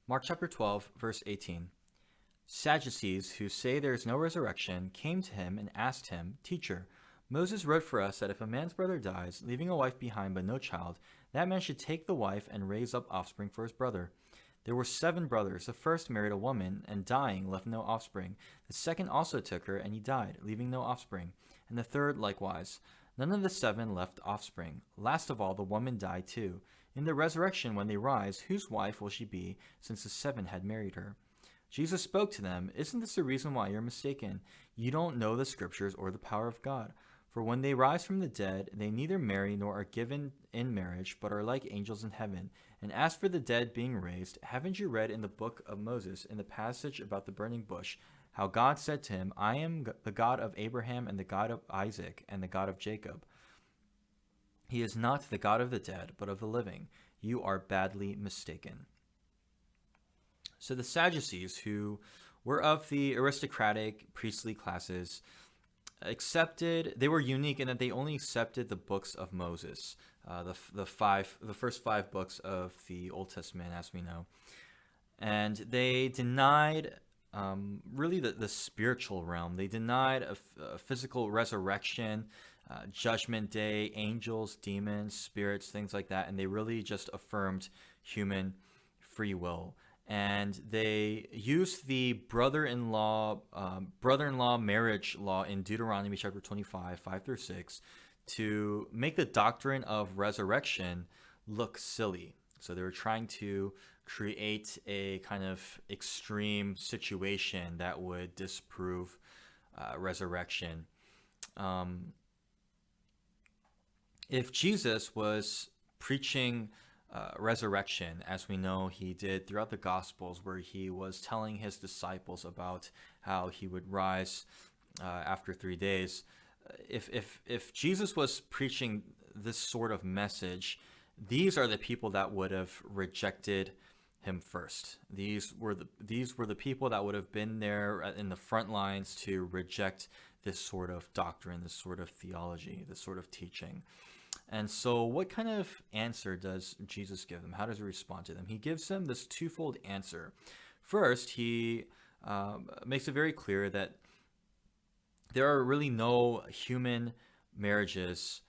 Mark chapter 12, verse 18. Sadducees, who say there is no resurrection, came to him and asked him, Teacher, Moses wrote for us that if a man's brother dies, leaving a wife behind but no child, that man should take the wife and raise up offspring for his brother. There were 7 brothers. The first married a woman, and dying, left no offspring. The second also took her, and he died, leaving no offspring. And the third likewise. None of the 7 left offspring. Last of all, the woman died too. In the resurrection, when they rise, whose wife will she be, since the 7 had married her? Jesus spoke to them, Isn't this the reason why you're mistaken? You don't know the scriptures or the power of God. For when they rise from the dead, they neither marry nor are given in marriage, but are like angels in heaven. And as for the dead being raised, haven't you read in the book of Moses, in the passage about the burning bush, how God said to him, I am the God of Abraham and the God of Isaac and the God of Jacob. He is not the God of the dead, but of the living. You are badly mistaken. So the Sadducees, who were of the aristocratic priestly classes, they were unique in that they only accepted the books of Moses, the first 5 books of the Old Testament, as we know, and they denied really the spiritual realm. They denied a physical resurrection, judgment day, angels, demons, spirits, things like that, and they really just affirmed human free will. And they used the brother-in-law marriage law in Deuteronomy chapter 25, 5 through 6, to make the doctrine of resurrection look silly. So they were trying to create a kind of extreme situation that would disprove resurrection. If Jesus was preaching resurrection, as we know he did throughout the Gospels, where he was telling his disciples about how he would rise after 3 days. If Jesus was preaching this sort of message, these are the people that would have rejected him first. These were the people that would have been there in the front lines to reject this sort of doctrine, this sort of theology, this sort of teaching. And so what kind of answer does Jesus give them? How does he respond to them? He gives them this twofold answer. First, he makes it very clear that there are really no human marriages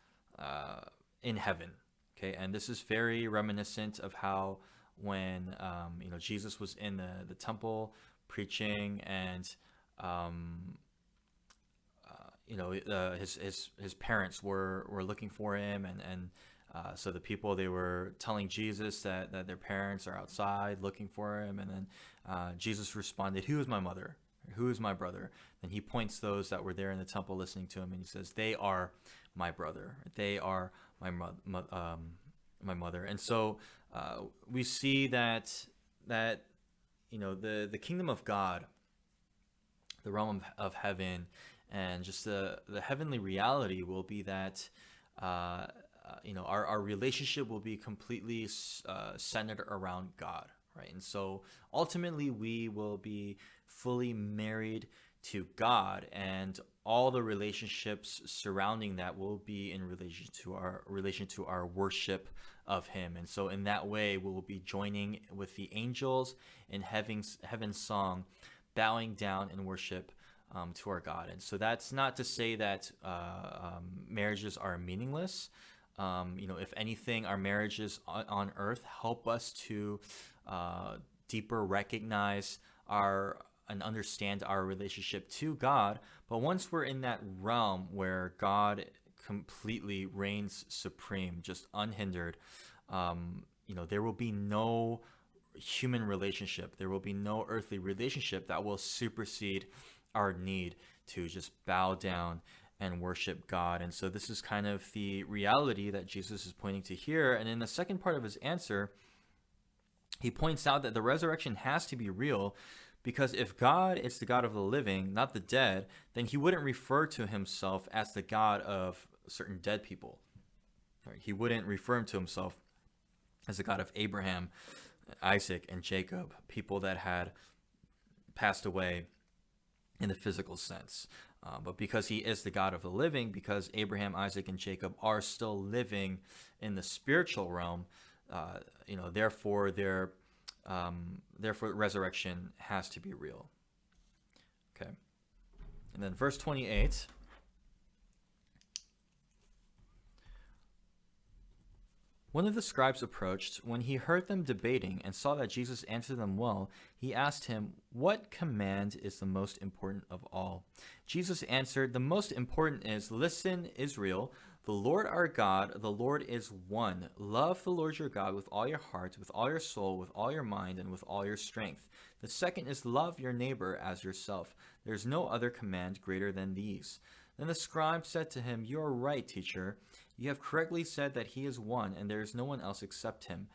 in heaven. Okay, and this is very reminiscent of how when Jesus was in the temple preaching, and his parents were looking for him, and so the people, they were telling Jesus that their parents are outside looking for him, and then Jesus responded, "Who is my mother? Who is my brother?" And he points those that were there in the temple listening to him, and he says, "They are my brother. They are my mother." And so we see that the kingdom of God, the realm of heaven, and just the heavenly reality will be that our relationship will be completely centered around God, right? And so ultimately we will be fully married to God, and all the relationships surrounding that will be in relation to our worship of him. And so in that way we will be joining with the angels in heaven's song, bowing down in worship to our God. And so that's not to say that marriages are meaningless. If anything, our marriages on earth help us to deeper recognize and understand our relationship to God. But once we're in that realm where God completely reigns supreme, just unhindered, there will be no human relationship. There will be no earthly relationship that will supersede our need to just bow down and worship God. And so this is kind of the reality that Jesus is pointing to here. And in the second part of his answer, he points out that the resurrection has to be real, because if God is the God of the living, not the dead, then he wouldn't refer to himself as the God of certain dead people. He wouldn't refer to himself as the God of Abraham, Isaac, and Jacob, people that had passed away in the physical sense. But because he is the God of the living, because Abraham, Isaac, and Jacob are still living in the spiritual realm, therefore their Therefore, resurrection has to be real. Okay. And then verse 28. One of the scribes approached. When he heard them debating and saw that Jesus answered them well, he asked him, "What command is the most important of all?" Jesus answered, "The most important is, listen, Israel, the Lord our God, the Lord is one. Love the Lord your God with all your heart, with all your soul, with all your mind, and with all your strength. The second is love your neighbor as yourself. There is no other command greater than these." Then the scribe said to him, "You are right, teacher. You have correctly said that he is one, and there is no one else except him.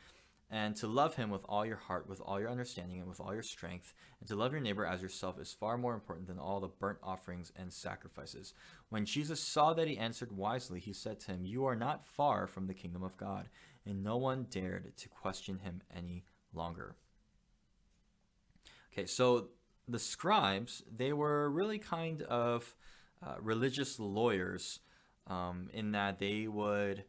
And to love him with all your heart, with all your understanding, and with all your strength, and to love your neighbor as yourself is far more important than all the burnt offerings and sacrifices." When Jesus saw that he answered wisely, he said to him, "You are not far from the kingdom of God." And no one dared to question him any longer. Okay, so the scribes, they were really kind of religious lawyers, in that they would,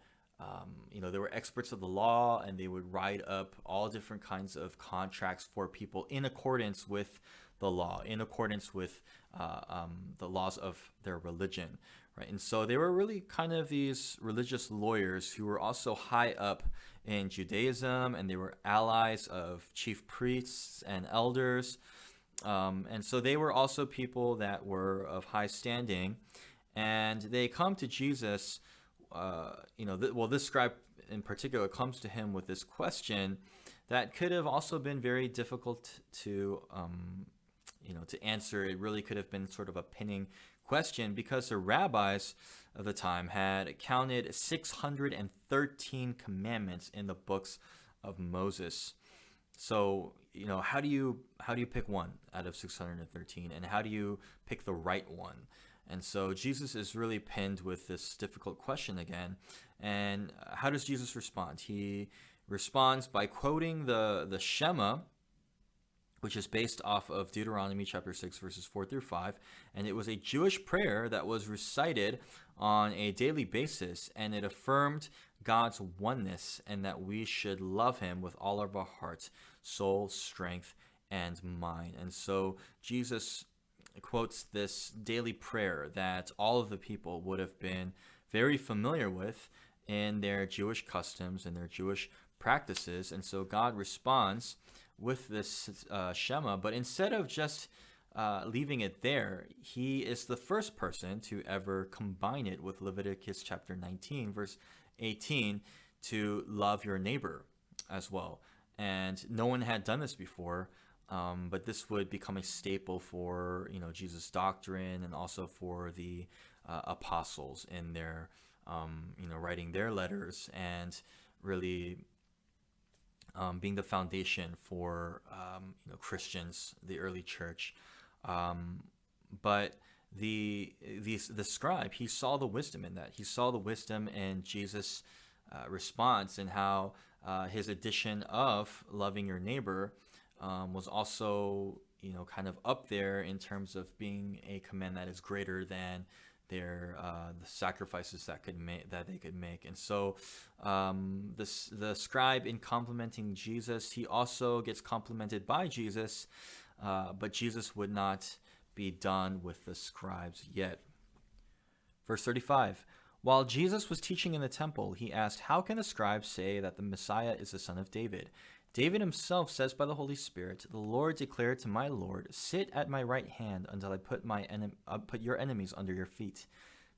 they were experts of the law, and they would write up all different kinds of contracts for people in accordance with the law, in accordance with the laws of their religion, right? And so they were really kind of these religious lawyers who were also high up in Judaism, and they were allies of chief priests and elders. And so they were also people that were of high standing, and they come to Jesus. This scribe in particular comes to him with this question that could have also been very difficult to answer. It really could have been sort of a pinning question, because the rabbis of the time had counted 613 commandments in the books of Moses. So, how do you pick one out of 613, and how do you pick the right one? And so Jesus is really pinned with this difficult question again. And how does Jesus respond? He responds by quoting the Shema, which is based off of Deuteronomy chapter 6, verses 4 through 5. And it was a Jewish prayer that was recited on a daily basis, and it affirmed God's oneness and that we should love him with all of our heart, soul, strength, and mind. And so Jesus quotes this daily prayer that all of the people would have been very familiar with in their Jewish customs and their Jewish practices. And so God responds with this Shema, but instead of just leaving it there, he is the first person to ever combine it with Leviticus chapter 19, verse 18, to love your neighbor as well. And no one had done this before, but this would become a staple for Jesus' doctrine, and also for the apostles in their writing their letters, and really being the foundation for Christians, the early church. But the scribe, he saw the wisdom in that. He saw the wisdom in Jesus' response, and how his addition of loving your neighbor was also kind of up there in terms of being a command that is greater than the sacrifices that they could make. And so the scribe, in complimenting Jesus, he also gets complimented by Jesus, but Jesus would not be done with the scribes yet. Verse 35, while Jesus was teaching in the temple, he asked, "How can the scribes say that the Messiah is the son of David? David himself says by the Holy Spirit, 'The Lord declared to my Lord, sit at my right hand until I put your enemies under your feet.'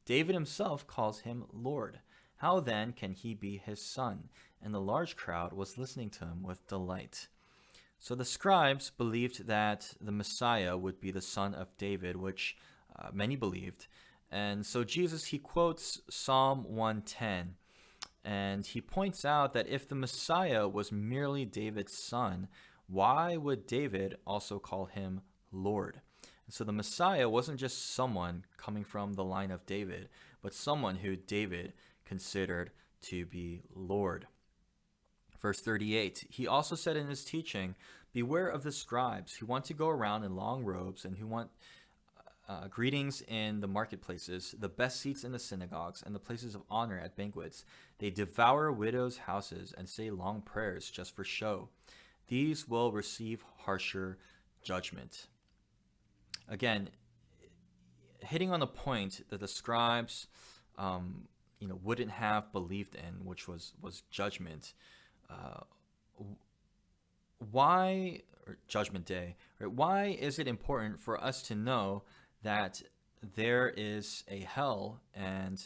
David himself calls him Lord. How then can he be his son?" And the large crowd was listening to him with delight. So the scribes believed that the Messiah would be the son of David, which many believed. And so Jesus, he quotes Psalm 110. And he points out that if the Messiah was merely David's son, why would David also call him Lord? And so the Messiah wasn't just someone coming from the line of David, but someone who David considered to be Lord. Verse 38, he also said in his teaching, "Beware of the scribes who want to go around in long robes, and who want greetings in the marketplaces, the best seats in the synagogues, and the places of honor at banquets. They devour widows' houses and say long prayers just for show. these will receive harsher judgment. Again, hitting on the point that the scribes, wouldn't have believed in, which was judgment. Uh, why, or Judgment Day, right? Why is it important for us to know that there is a hell and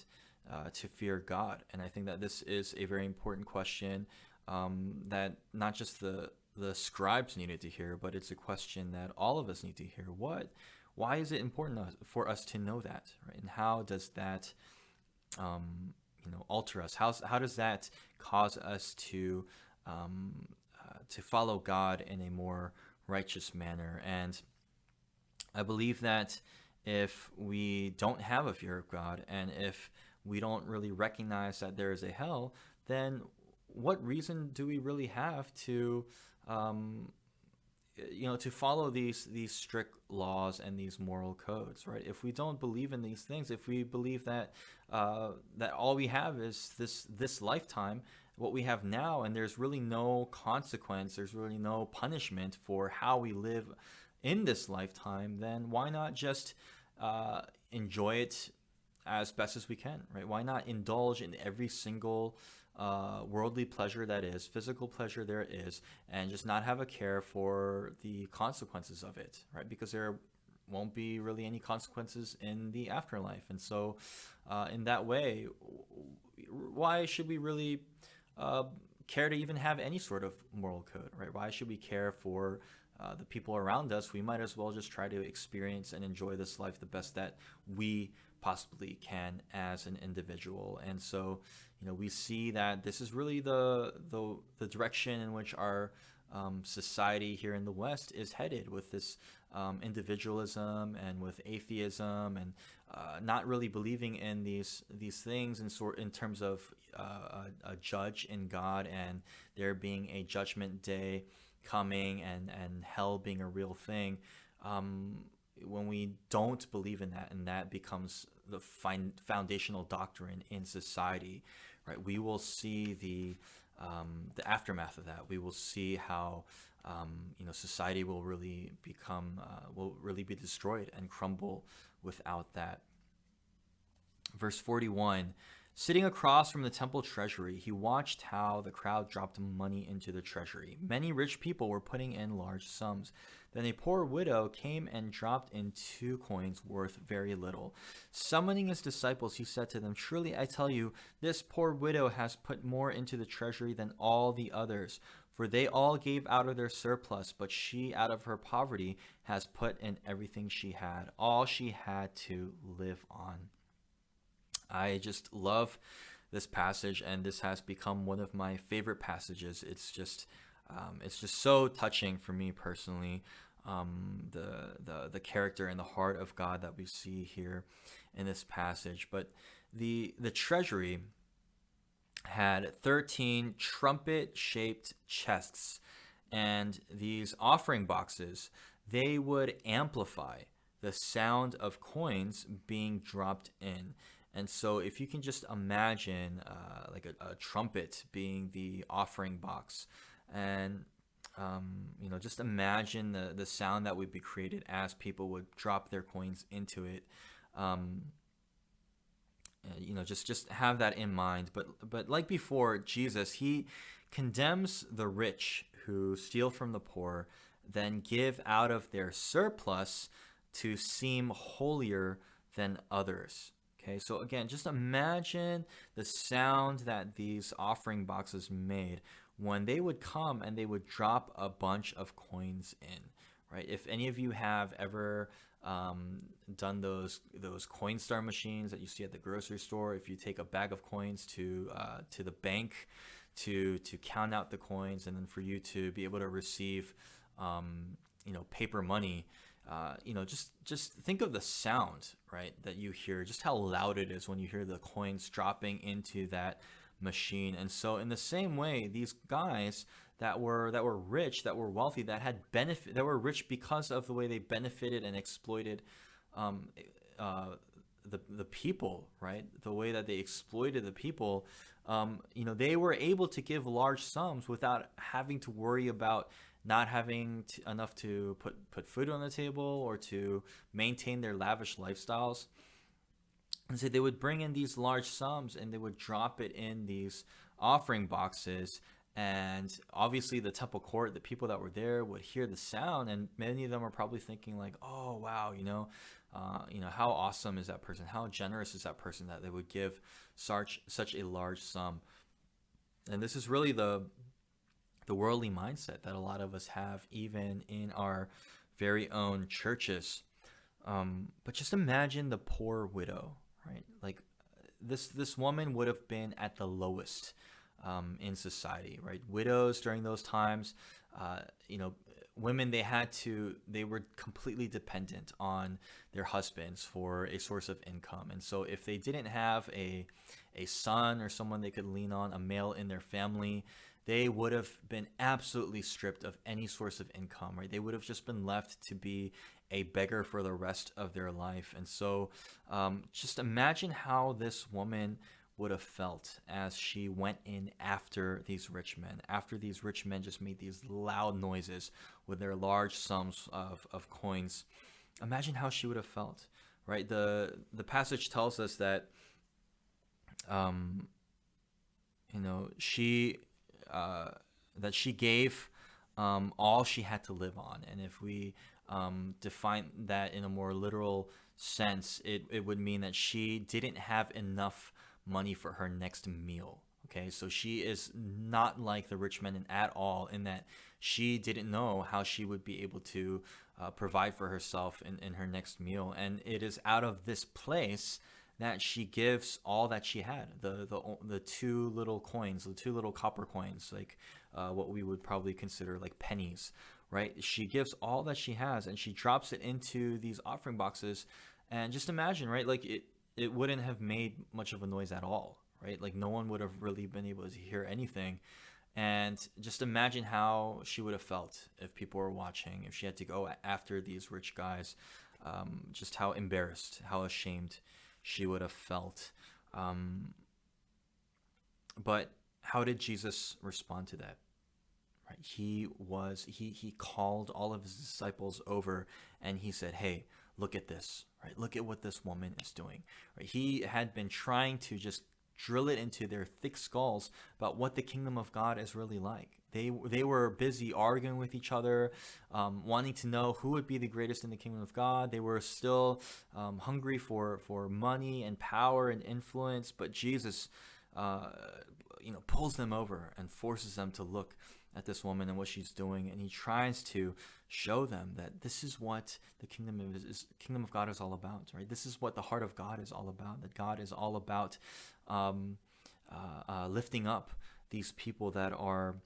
to fear God? And I think that this is a very important question that not just the scribes needed to hear, but it's a question that all of us need to hear. Why is it important for us to know that, right? And how does that, alter us? How does that cause us to follow God in a more righteous manner? And I believe that if we don't have a fear of God, and if we don't really recognize that there is a hell, then what reason do we really have to to follow these strict laws and these moral codes, right? If we don't believe in these things, if we believe that that all we have is this lifetime, what we have now, and there's really no consequence, there's really no punishment for how we live in this lifetime, then why not just enjoy it as best as we can, right? Why not indulge in every single worldly pleasure that is, physical pleasure there is, and just not have a care for the consequences of it, right? Because there won't be really any consequences in the afterlife. And so in that way, why should we really care to even have any sort of moral code, right? Why should we care for the people around us? We might as well just try to experience and enjoy this life the best that we possibly can as an individual. And so, we see that this is really the direction in which our society here in the West is headed, with this individualism and with atheism, and not really believing in these things in terms of a judge in God, and there being a judgment day coming, and hell being a real thing. When we don't believe in that, and that becomes the foundational doctrine in society, right? We will see the aftermath of that. We will see how society will really be destroyed and crumble without that. Verse 41. Sitting across from the temple treasury, he watched how the crowd dropped money into the treasury. Many rich people were putting in large sums. Then a poor widow came and dropped in 2 coins worth very little. Summoning his disciples, he said to them, "Truly I tell you, this poor widow has put more into the treasury than all the others. For they all gave out of their surplus, but she, out of her poverty, has put in everything she had, all she had to live on." I just love this passage, and this has become one of my favorite passages. It's just so touching for me personally. The character and the heart of God that we see here in this passage. But the treasury had 13 trumpet-shaped chests, and these offering boxes, they would amplify the sound of coins being dropped in. And so if you can just imagine like a trumpet being the offering box, and just imagine the sound that would be created as people would drop their coins into it. Just have that in mind. But like before, Jesus, he condemns the rich who steal from the poor, then give out of their surplus to seem holier than others. Okay, so again, just imagine the sound that these offering boxes made when they would come and they would drop a bunch of coins in, right? If any of you have ever done those Coinstar machines that you see at the grocery store, if you take a bag of coins to the bank to count out the coins, and then for you to be able to receive paper money. Just think of the sound, right, that you hear, just how loud it is when you hear the coins dropping into that machine. And so in the same way, these guys that were rich, that were wealthy, that had benefit, that were rich because of the way they benefited and exploited the people, right? The way that they exploited the people, they were able to give large sums without having to worry about not having enough to put food on the table or to maintain their lavish lifestyles. And so they would bring in these large sums and they would drop it in these offering boxes. And obviously, the temple court, the people that were there would hear the sound, and many of them are probably thinking like, "Oh, wow, how awesome is that person? How generous is that person that they would give such a large sum?" And this is really the worldly mindset that a lot of us have, even in our very own churches. But just imagine the poor widow, right? Like this woman would have been at the lowest in society, right? Widows during those times, uh, you know, women they were completely dependent on their husbands for a source of income, and so if they didn't have a son or someone they could lean on, a male in their family, they would have been absolutely stripped of any source of income, right? They would have just been left to be a beggar for the rest of their life. And so just imagine how this woman would have felt as she went in after these rich men, after these rich men just made these loud noises with their large sums of coins. Imagine how she would have felt, right? The passage tells us that um, she she gave all she had to live on. And if we define that in a more literal sense, it would mean that she didn't have enough money for her next meal. Okay, so she is not like the rich men at all, in that she didn't know how she would be able to provide for herself in her next meal. And it is out of this place that she gives all that she had, the two little coins, the two little copper coins, like what we would probably consider like pennies, right? She gives all that she has and she drops it into these offering boxes. And just imagine, right? Like it wouldn't have made much of a noise at all, right? Like no one would have really been able to hear anything. And just imagine how she would have felt if people were watching, if she had to go after these rich guys, just how embarrassed, how ashamed she would have felt. But how did Jesus respond to that? Right? He called all of his disciples over and he said, "Hey, look at this, right? Look at what this woman is doing." Right? He had been trying to just drill it into their thick skulls about what the kingdom of God is really like. They were busy arguing with each other, wanting to know who would be the greatest in the kingdom of God. They were still hungry for money and power and influence. But Jesus, pulls them over and forces them to look at this woman and what she's doing, and he tries to show them that this is what the kingdom of God is all about, right? This is what the heart of God is all about. That God is all about lifting up these people that are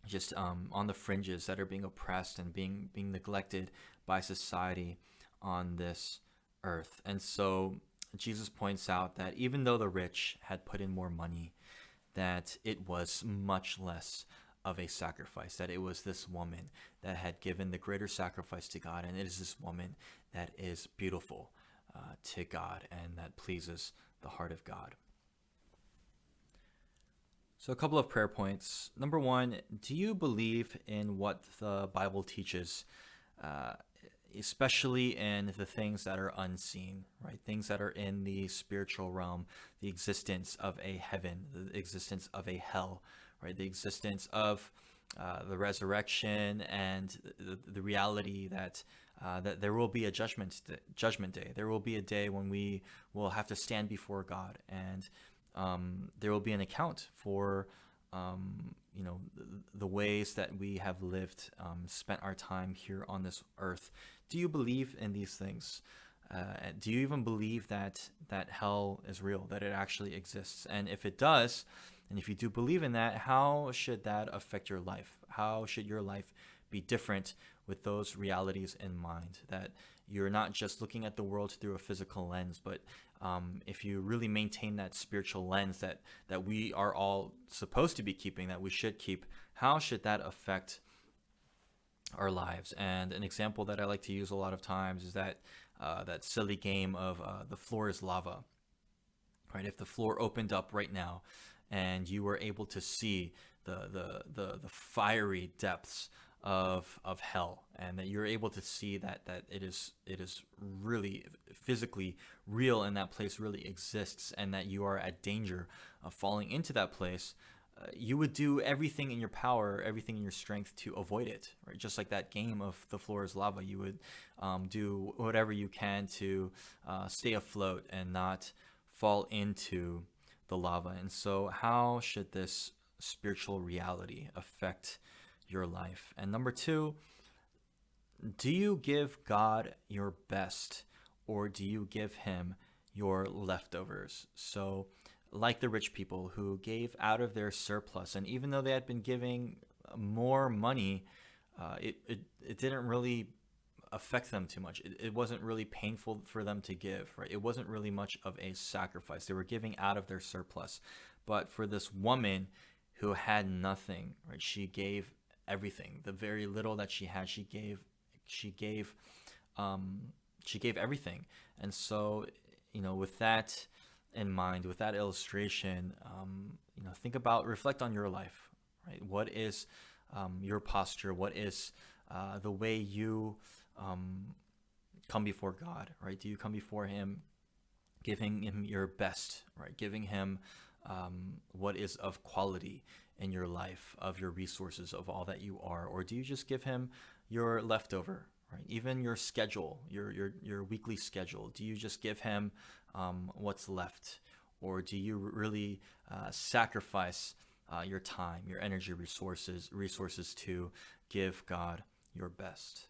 just on the fringes, that are being oppressed and being neglected by society on this earth. And so Jesus points out that even though the rich had put in more money, that it was much less of a sacrifice, that it was this woman that had given the greater sacrifice to God, and it is this woman that is beautiful to God and that pleases the heart of God. So a couple of prayer points. Number one, do you believe in what the Bible teaches, especially in the things that are unseen, right? Things that are in the spiritual realm, the existence of a heaven, the existence of a hell, right? The existence of the resurrection, and the reality that that there will be a judgment day. There will be a day when we will have to stand before God, and there will be an account for the ways that we have lived, spent our time here on this earth. Do you believe in these things? Do you even believe that hell is real, that it actually exists? And if it does, and if you do believe in that, how should that affect your life? How should your life be different with those realities in mind? That you're not just looking at the world through a physical lens, but if you really maintain that spiritual lens that we are all supposed to be keeping, that we should keep, how should that affect our lives? And an example that I like to use a lot of times is that silly game of the floor is lava. Right? If the floor opened up right now and you were able to see the fiery depths of hell, and that you're able to see that it is really physically real, and that place really exists, and that you are at danger of falling into that place, you would do everything in your power, everything in your strength to avoid it, right? Just like that game of The Floor is Lava, you would do whatever you can to stay afloat and not fall into the lava. And so, how should this spiritual reality affect your life? And number two, do you give God your best, or do you give him your leftovers? So, like the rich people who gave out of their surplus, and even though they had been giving more money, it didn't really affect them too much. It wasn't really painful for them to give, right? It wasn't really much of a sacrifice. They were giving out of their surplus. But for this woman who had nothing, right? She gave everything. The very little that she had, she gave um, she gave everything. And so, with that in mind, with that illustration, think about, reflect on your life, right? What is your posture? What is the way you um, come before God, right? Do you come before him giving him your best, right? Giving him what is of quality in your life, of your resources, of all that you are? Or do you just give him your leftover, right? Even your schedule, your weekly schedule. Do you just give him what's left? Or do you really sacrifice your time, your energy, resources to give God your best?